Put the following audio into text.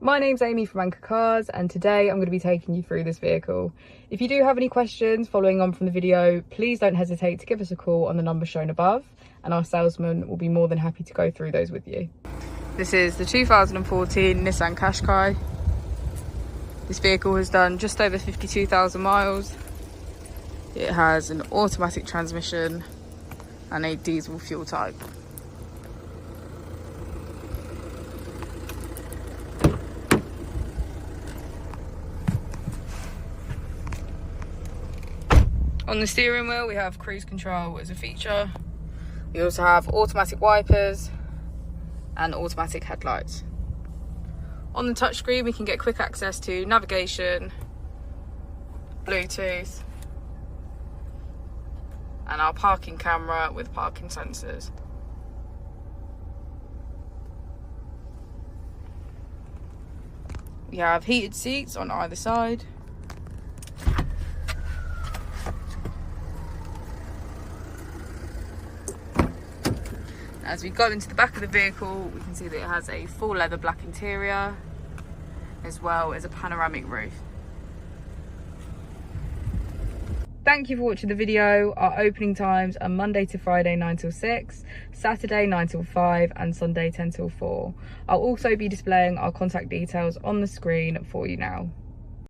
My name's Amy from Anchor Cars, and today I'm going to be taking you through this vehicle. If you do have any questions following on from the video, please don't hesitate to give us a call on the number shown above, and our salesman will be more than happy to go through those with you. This is the 2014 Nissan Qashqai. This vehicle has done just over 52,000 miles. It has an automatic transmission and a diesel fuel type. On the steering wheel, we have cruise control as a feature. We also have automatic wipers and automatic headlights. On the touchscreen, we can get quick access to navigation, Bluetooth, and our parking camera with parking sensors. We have heated seats on either side. As we go into the back of the vehicle, we can see that it has a full leather black interior, as well as a panoramic roof. Thank you for watching the video. Our opening times are Monday to Friday 9 till 6, Saturday 9 till 5, and Sunday 10 till 4. I'll also be displaying our contact details on the screen for you now.